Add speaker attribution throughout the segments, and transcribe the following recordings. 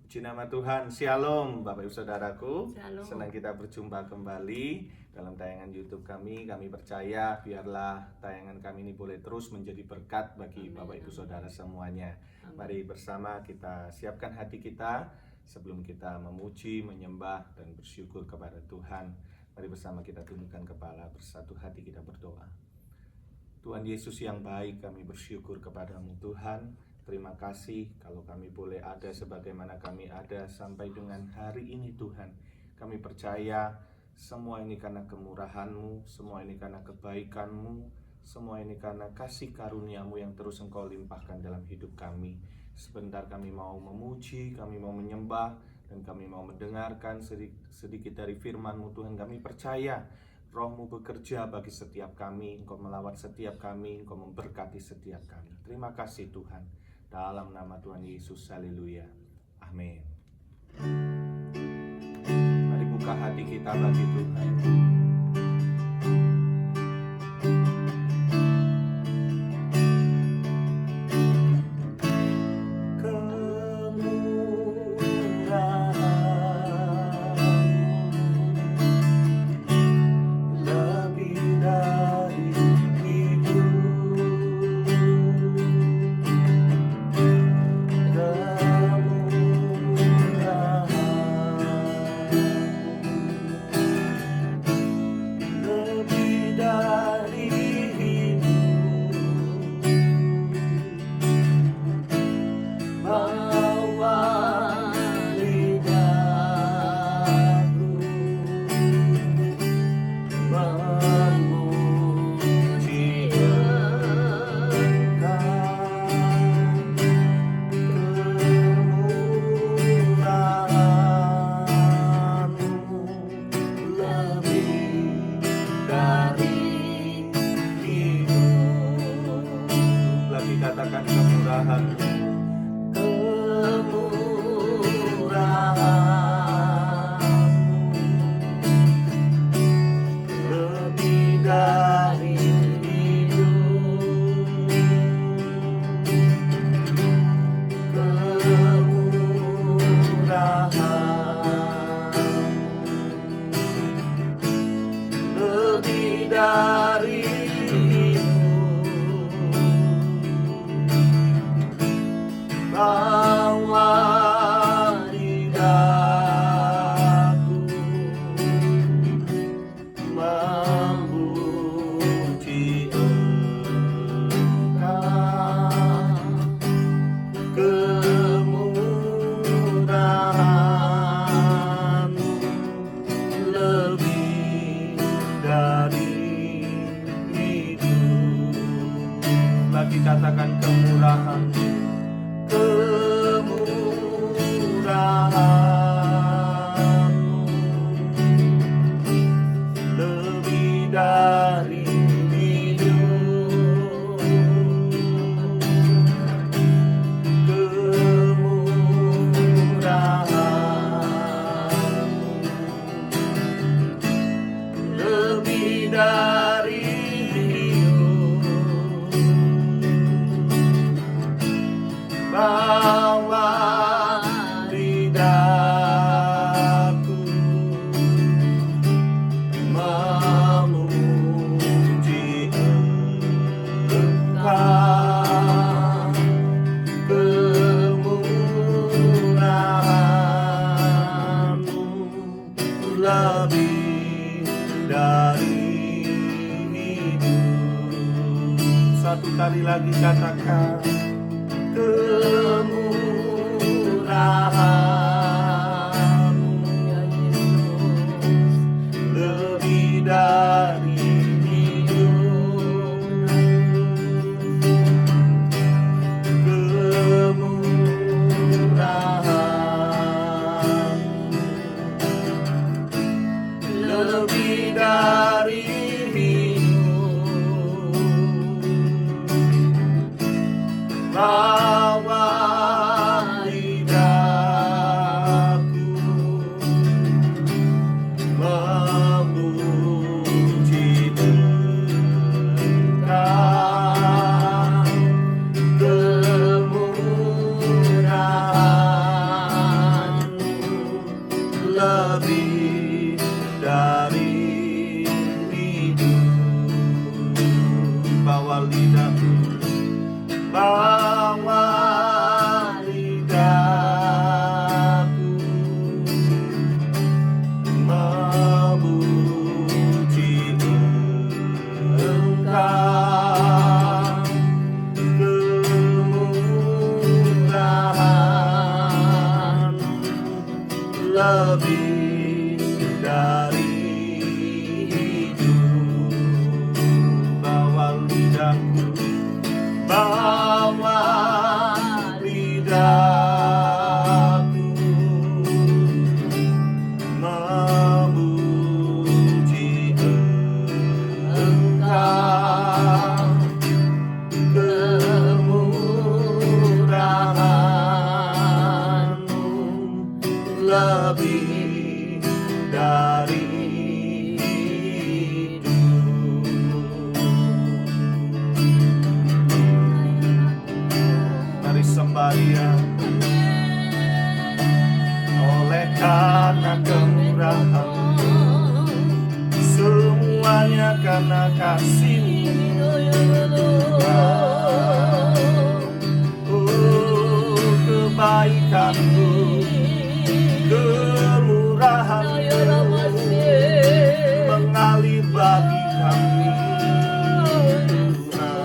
Speaker 1: Puji nama Tuhan, Shalom Bapak Ibu Saudaraku.
Speaker 2: Shalom.
Speaker 1: Senang kita berjumpa kembali dalam tayangan YouTube kami. Kami percaya biarlah tayangan kami ini boleh terus menjadi berkat bagi Bapak Ibu Saudara semuanya. Mari bersama kita siapkan hati kita sebelum kita memuji, menyembah, dan bersyukur kepada Tuhan. Mari bersama kita tundukkan kepala, bersatu hati kita berdoa. Tuhan Yesus yang baik, kami bersyukur kepadamu Tuhan. Terima kasih kalau kami boleh ada sebagaimana kami ada sampai dengan hari ini Tuhan. Kami percaya semua ini karena kemurahan-Mu, semua ini karena kebaikan-Mu, semua ini karena kasih karunia-Mu yang terus Engkau limpahkan dalam hidup kami. Sebentar kami mau memuji, kami mau menyembah, dan kami mau mendengarkan sedikit dari firman-Mu Tuhan. Kami percaya Roh-Mu bekerja bagi setiap kami, Engkau melawat setiap kami, Engkau memberkati setiap kami. Terima kasih Tuhan. Dalam nama Tuhan Yesus, haleluya, amin. Mari buka hati kita bagi Tuhan. Katakan kemurahan-Mu. Lebih dari hidup, kemurahan-Mu lebih dari bawa lidahku memuji Engkau, kemurahan-Mu lebih dari hidup. Lagi katakan kemurahan-Mu. Kemurahan-Mu lebih dari hidup, kemurahan-Mu lebih dari hidup, bawa lidahku memuji Engkau, kemurahan-Mu lebih dari hidup. Satu kali lagi katakan kemurahan-Mu lebih dari hidup, kemurahan-Mu lebih dari hidup, lebih dari hidup. Bawa lidahku, bawa lidahku memuji Engkau, kemurahan-Mu lebih dari hidup. Mari sembah Dia. Oleh karena kemurahan-Mu, semuanya karena kasih-Mu, oh kebaikan-Mu, kemurahan-Mu mengalir bagi kami, Tuhan.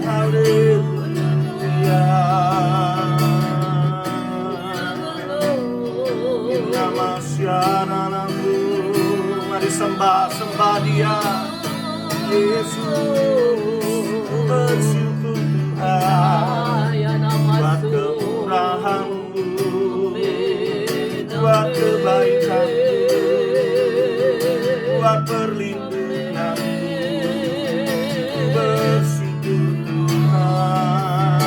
Speaker 1: Haleluya. Nama syaranamu. Mari sembah Dia. Yesus, bersyukur Tuhan buat kemurahan-Mu, buat kebaikan-Mu, buat perlindungan-Mu. Bersyukur Tuhan.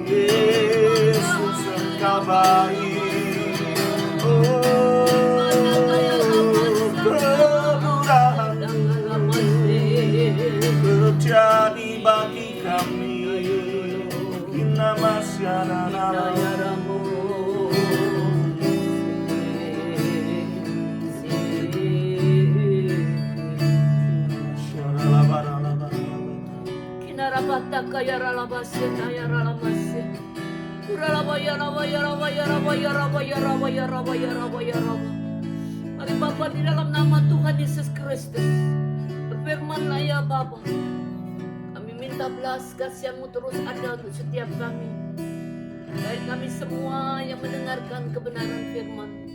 Speaker 1: Yesus, Engkau baik. Terjadi bagi kami, nama syaranamu.
Speaker 2: Kinarabata kaya ralabase kaya ralamase. Kuralaba yaraba yaraba yaraba yaraba yaraba yaraba yaraba yaraba. Mari Bapa, di dalam nama Tuhan Yesus Kristus, berfirman-Lah ya Bapa, kami minta belas kasih-Mu terus ada untuk setiap kami, baik kami semua yang mendengarkan kebenaran firman.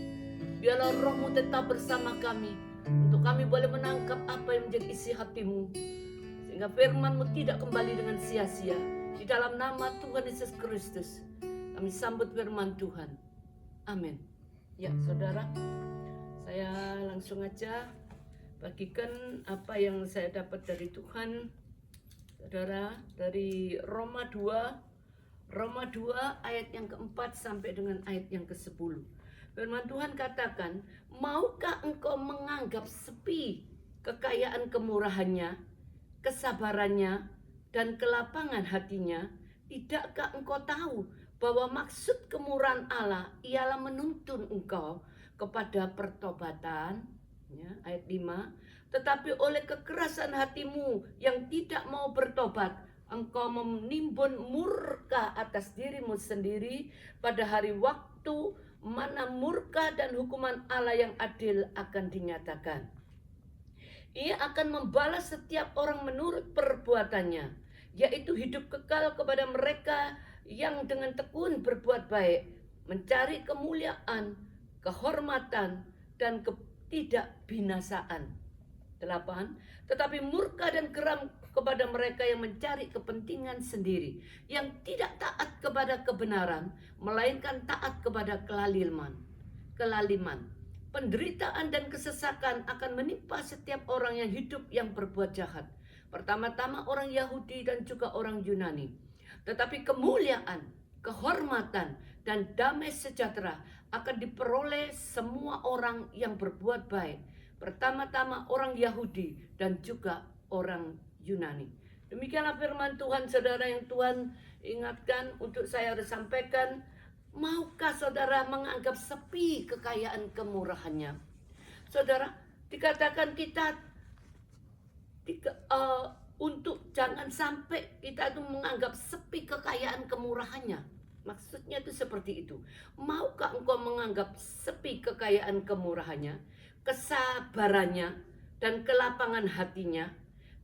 Speaker 2: Biarlah Roh-Mu tetap bersama kami, untuk kami boleh menangkap apa yang menjadi isi hati-Mu, sehingga firman-Mu tidak kembali dengan sia-sia. Di dalam nama Tuhan Yesus Kristus, kami sambut firman Tuhan. Amin. Ya saudara, saya langsung aja bagikan apa yang saya dapat dari Tuhan. Saudara, dari Roma 2 ayat yang keempat sampai dengan ayat yang ke-10. Firman Tuhan katakan, maukah engkau menganggap sepi kekayaan kemurahannya, kesabarannya, dan kelapangan hatinya? Tidakkah engkau tahu bahwa maksud kemurahan Allah ialah menuntun engkau kepada pertobatan? Ya, ayat 5. Tetapi oleh kekerasan hatimu yang tidak mau bertobat, engkau menimbun murka atas dirimu sendiri pada hari waktu mana murka dan hukuman Allah yang adil akan dinyatakan. Ia akan membalas setiap orang menurut perbuatannya, yaitu hidup kekal kepada mereka yang dengan tekun berbuat baik, mencari kemuliaan, kehormatan, dan ketidakbinasaan. 8. Tetapi murka dan geram kepada mereka yang mencari kepentingan sendiri, yang tidak taat kepada kebenaran, melainkan taat kepada kelaliman. Penderitaan dan kesesakan akan menimpa setiap orang yang hidup yang berbuat jahat. Pertama-tama orang Yahudi dan juga orang Yunani. Tetapi kemuliaan, kehormatan, dan damai sejahtera akan diperoleh semua orang yang berbuat baik. Pertama-tama orang Yahudi dan juga orang Yunani. Demikianlah firman Tuhan, saudara, yang Tuhan ingatkan untuk saya harus sampaikan. Maukah saudara menganggap sepi kekayaan kemurahannya? Saudara, dikatakan kita untuk jangan sampai kita itu menganggap sepi kekayaan kemurahannya. Maksudnya itu seperti itu. Maukah engkau menganggap sepi kekayaan kemurahannya, kesabarannya, dan kelapangan hatinya?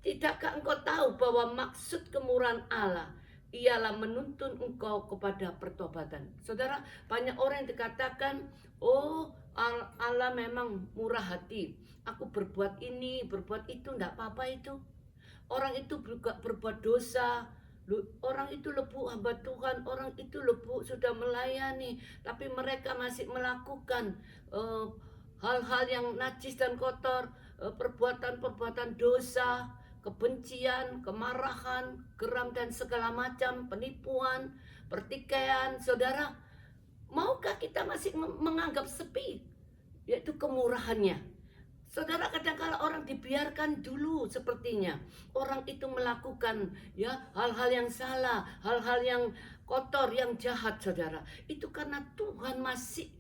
Speaker 2: Tidakkah engkau tahu bahwa maksud kemurahan Allah ialah menuntun engkau kepada pertobatan? Saudara, banyak orang yang dikatakan, oh Allah memang murah hati. Aku berbuat ini, berbuat itu, enggak apa-apa itu. Orang itu juga berbuat dosa. Orang itu lebu hamba Tuhan, orang itu lebu sudah melayani, tapi mereka masih melakukan hal-hal yang najis dan kotor, perbuatan-perbuatan dosa, kebencian, kemarahan, geram dan segala macam, penipuan, pertikaian. Saudara, maukah kita masih menganggap sepi yaitu kemurahannya? Saudara, kadang-kala orang dibiarkan dulu sepertinya. Orang itu melakukan hal-hal yang salah, hal-hal yang kotor, yang jahat, saudara. Itu karena Tuhan masih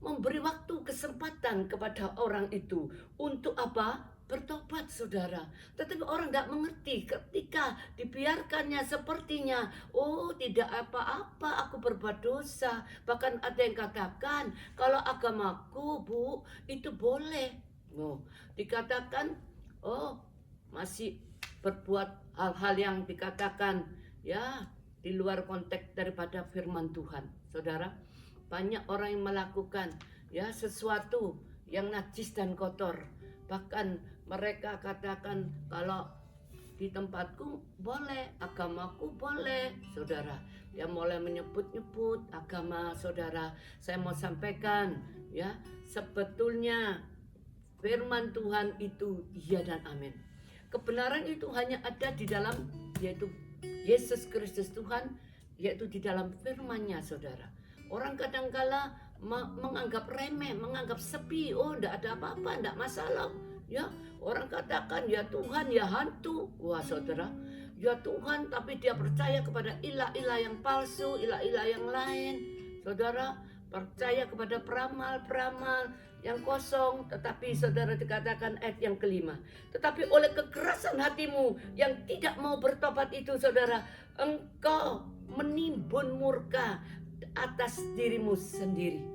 Speaker 2: memberi waktu, kesempatan kepada orang itu. Untuk apa? Bertobat, saudara. Tetapi orang tidak mengerti ketika dibiarkannya sepertinya, oh tidak apa-apa aku berbuat dosa. Bahkan ada yang katakan, kalau agamaku Bu itu boleh. Dikatakan, oh masih berbuat hal-hal yang dikatakan di luar konteks daripada firman Tuhan. Saudara, banyak orang yang melakukan sesuatu yang najis dan kotor. Bahkan mereka katakan, kalau di tempatku boleh, agamaku boleh. Saudara, dia mulai menyebut-nyebut agama. Saudara, saya mau sampaikan sebetulnya firman Tuhan itu iya dan amin. Kebenaran itu hanya ada di dalam, yaitu Yesus Kristus Tuhan, yaitu di dalam firman-Nya, saudara. Orang kadangkala menganggap remeh, menganggap sepi, oh enggak ada apa-apa, enggak masalah. Orang katakan ya Tuhan, ya hantu. Wah saudara, ya Tuhan, tapi dia percaya kepada ilah-ilah yang palsu, ilah-ilah yang lain. Saudara, percaya kepada peramal-peramal yang kosong. Tetapi saudara, dikatakan ayat yang kelima, tetapi oleh kekerasan hatimu yang tidak mau bertobat itu, saudara, engkau menimbun murka atas dirimu sendiri.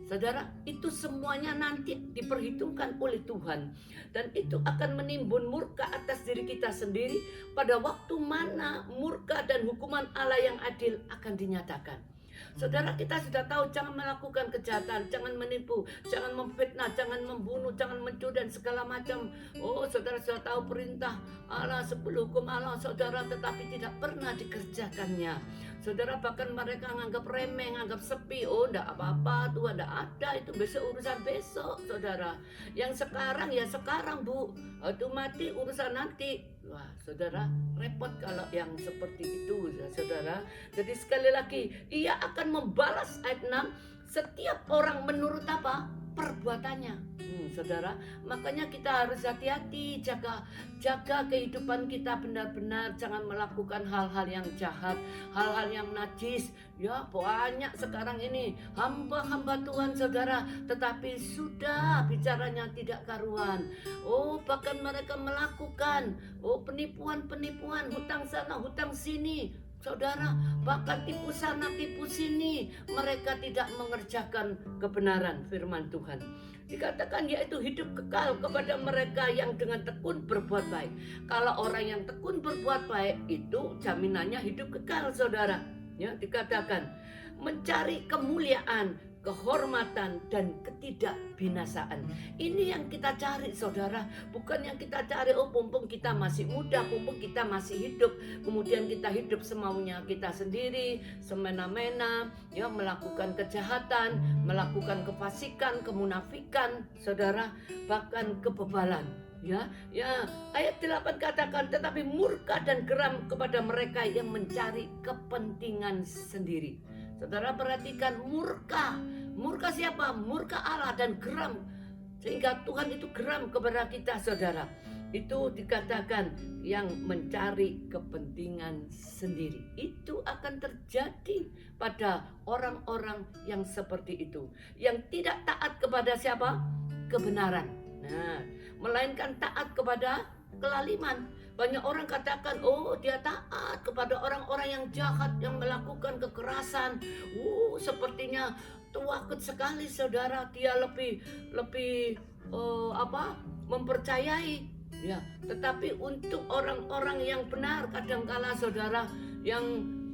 Speaker 2: Saudara, itu semuanya nanti diperhitungkan oleh Tuhan. Dan itu akan menimbun murka atas diri kita sendiri pada waktu mana murka dan hukuman Allah yang adil akan dinyatakan. Saudara, kita sudah tahu jangan melakukan kejahatan, jangan menipu, jangan memfitnah, jangan membunuh, jangan mencuri dan segala macam. Oh, saudara sudah tahu perintah Allah, 10 hukum Allah, saudara, tetapi tidak pernah dikerjakannya. Saudara, bahkan mereka menganggap remeh, menganggap sepi. Oh, enggak apa-apa, Tuhan enggak ada, itu besok urusan besok, saudara. Yang sekarang ya sekarang, Bu. Itu mati urusan nanti. Wah, saudara, repot kalau yang seperti itu, saudara. Jadi sekali lagi, ia akan membalas ayat 6, setiap orang menurut apa? Perbuatannya. Saudara, makanya kita harus hati-hati, jaga kehidupan kita benar-benar, jangan melakukan hal-hal yang jahat, hal-hal yang najis. Ya, banyak sekarang ini hamba-hamba Tuhan, saudara, tetapi sudah bicaranya tidak karuan. Oh, bahkan mereka melakukan penipuan-penipuan, hutang sana, hutang sini. Saudara, bahkan tipu sana, tipu sini. Mereka tidak mengerjakan kebenaran firman Tuhan. Dikatakan yaitu hidup kekal kepada mereka yang dengan tekun berbuat baik. Kalau orang yang tekun berbuat baik itu jaminannya hidup kekal, saudara. Dikatakan mencari kemuliaan, kehormatan dan ketidakbinasaan. Ini yang kita cari, saudara. Bukan yang kita cari mumpung kita masih muda, mumpung kita masih hidup, kemudian kita hidup semaunya kita sendiri, semena-mena, melakukan kejahatan, melakukan kefasikan, kemunafikan, saudara, bahkan kebebalan. Ayat 8 katakan, tetapi murka dan geram kepada mereka yang mencari kepentingan sendiri. Saudara, perhatikan, murka siapa? Murka Allah, dan geram, sehingga Tuhan itu geram kepada kita, saudara. Itu dikatakan yang mencari kepentingan sendiri. Itu akan terjadi pada orang-orang yang seperti itu, yang tidak taat kepada siapa? Kebenaran. Melainkan taat kepada kelaliman. Banyak orang katakan, oh dia taat kepada orang-orang yang jahat, yang melakukan kekerasan. Sepertinya takut sekali saudara, dia lebih mempercayai ya. Tetapi untuk orang-orang yang benar, kadangkala saudara yang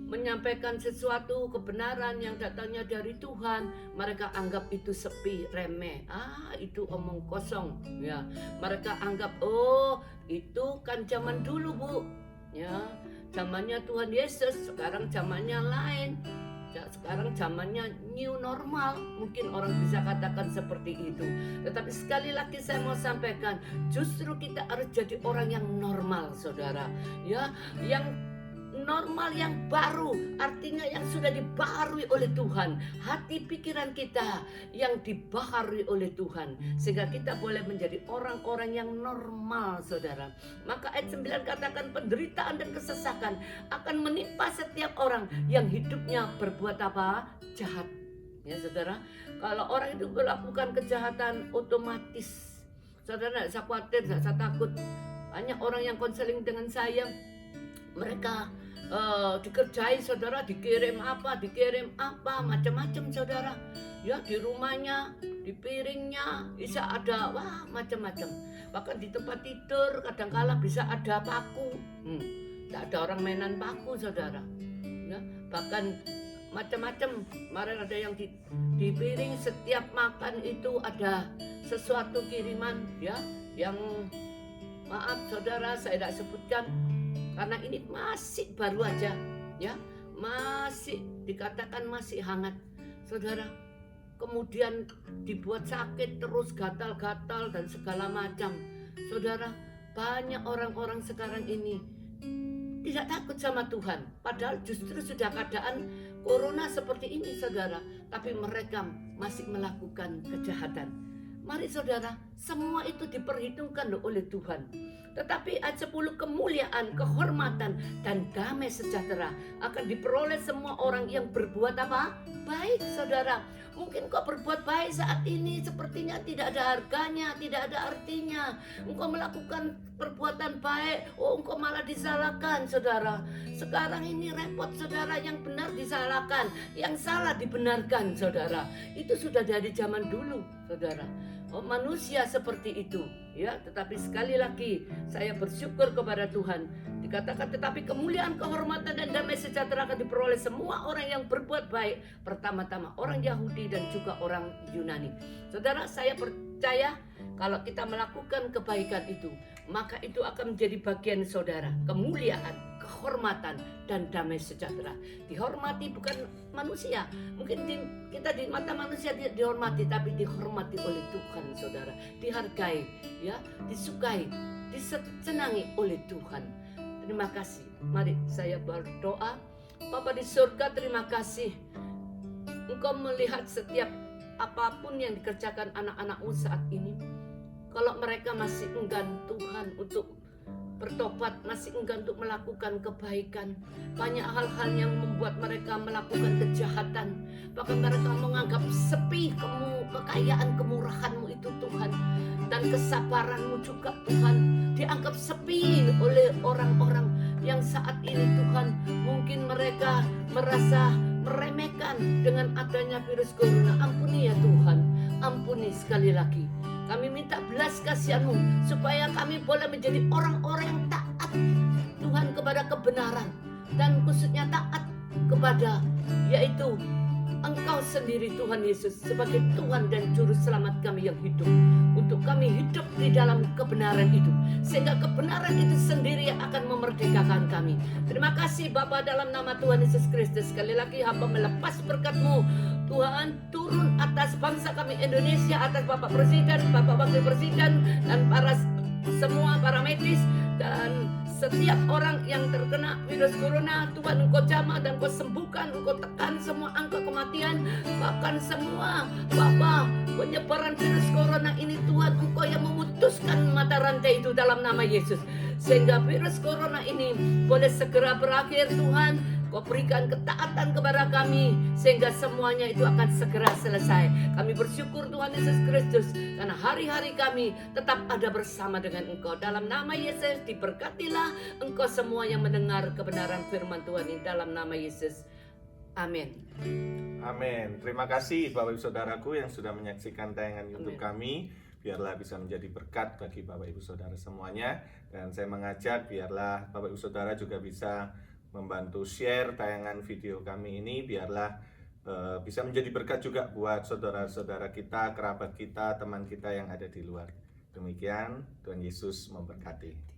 Speaker 2: menyampaikan sesuatu kebenaran yang datangnya dari Tuhan, mereka anggap itu sepi, remeh, itu omong kosong ya. Mereka anggap, oh itu kan zaman dulu Bu ya, zamannya Tuhan Yesus, sekarang zamannya lain. Sekarang zamannya new normal, mungkin orang bisa katakan seperti itu. Tetapi sekali lagi saya mau sampaikan, justru kita harus jadi orang yang normal saudara ya, yang normal, yang baru, artinya yang sudah dibaharui oleh Tuhan. Hati pikiran kita yang dibaharui oleh Tuhan, sehingga kita boleh menjadi orang-orang yang normal saudara. Maka ayat 9 katakan penderitaan dan kesesakan akan menimpa setiap orang yang hidupnya berbuat apa? Jahat. Ya saudara, kalau orang itu melakukan kejahatan, otomatis saudara tidak usah khawatir, tidak usah takut. Banyak orang yang konseling dengan saya, mereka dikerjai saudara, dikirim apa macam-macam saudara ya, di rumahnya, di piringnya bisa ada macam-macam, bahkan di tempat tidur kadangkala bisa ada paku. Tidak ada orang mainan paku saudara ya, bahkan macam-macam. Kemarin ada yang di piring, setiap makan itu ada sesuatu kiriman ya, yang maaf saudara saya tidak sebutkan karena ini masih baru aja ya, masih dikatakan masih hangat saudara. Kemudian dibuat sakit terus, gatal-gatal dan segala macam saudara. Banyak orang-orang sekarang ini tidak takut sama Tuhan, padahal justru sudah keadaan corona seperti ini saudara, tapi mereka masih melakukan kejahatan. Mari saudara, semua itu diperhitungkan oleh Tuhan. Tetapi ayat 10, kemuliaan, kehormatan, dan damai sejahtera akan diperoleh semua orang yang berbuat apa? Baik saudara. Mungkin kau berbuat baik saat ini sepertinya tidak ada harganya, tidak ada artinya. Engkau melakukan perbuatan baik, engkau malah disalahkan saudara. Sekarang ini repot saudara, yang benar disalahkan, yang salah dibenarkan saudara. Itu sudah dari zaman dulu saudara. Manusia seperti itu ya, tetapi sekali lagi saya bersyukur kepada Tuhan. Dikatakan tetapi kemuliaan, kehormatan, dan damai sejahtera akan diperoleh semua orang yang berbuat baik, pertama-tama orang Yahudi dan juga orang Yunani. Saudara, saya percaya kalau kita melakukan kebaikan itu, maka itu akan menjadi bagian saudara. Kemuliaan, kehormatan, dan damai sejahtera. Dihormati bukan manusia. Mungkin kita di mata manusia tidak dihormati, tapi dihormati oleh Tuhan saudara. Dihargai ya, disukai, disenangi oleh Tuhan. Terima kasih. Mari saya berdoa. Bapa di surga, terima kasih. Engkau melihat setiap apapun yang dikerjakan anak-anak-Mu saat ini. Kalau mereka masih enggan Tuhan untuk bertobat, masih enggan untuk melakukan kebaikan, banyak hal-hal yang membuat mereka melakukan kejahatan, bahkan mereka menganggap sepi kekayaan kemurahan-Mu itu Tuhan, dan kesabaran-Mu juga Tuhan dianggap sepi oleh orang-orang yang saat ini Tuhan. Mungkin mereka merasa meremehkan dengan adanya virus corona. Ampuni ya Tuhan, ampuni sekali lagi. Kami minta belas kasihan-Mu supaya kami boleh menjadi orang-orang yang taat Tuhan kepada kebenaran, dan khususnya taat kepada yaitu Engkau sendiri Tuhan Yesus sebagai Tuhan dan Juru Selamat kami yang hidup. Untuk kami hidup di dalam kebenaran itu, sehingga kebenaran itu sendiri yang akan memerdekakan kami. Terima kasih Bapa, dalam nama Tuhan Yesus Kristus. Sekali lagi hamba melepas berkat-Mu Tuhan, turun atas bangsa kami Indonesia, atas Bapak Presiden, Bapak Wakil Presiden, dan semua para medis, dan setiap orang yang terkena virus corona. Tuhan, Engkau jamah dan Engkau sembuhkan, Engkau tekan semua angka kematian, bahkan semua Bapa penyebaran virus corona ini Tuhan, Engkau yang memutuskan mata rantai itu dalam nama Yesus, sehingga virus corona ini boleh segera berakhir Tuhan. Kau berikan ketaatan kepada kami sehingga semuanya itu akan segera selesai. Kami bersyukur Tuhan Yesus Kristus, karena hari-hari kami tetap ada bersama dengan Engkau. Dalam nama Yesus diberkatilah Engkau semua yang mendengar kebenaran firman Tuhan ini dalam nama Yesus. Amin.
Speaker 1: Amin. Terima kasih Bapak Ibu Saudaraku yang sudah menyaksikan tayangan YouTube
Speaker 2: Amin.
Speaker 1: kami. Biarlah bisa menjadi berkat bagi Bapak Ibu Saudara semuanya. Dan saya mengajak biarlah Bapak Ibu Saudara juga bisa membantu share tayangan video kami ini. Biarlah bisa menjadi berkat juga buat saudara-saudara kita, kerabat kita, teman kita yang ada di luar. Demikian, Tuhan Yesus memberkati.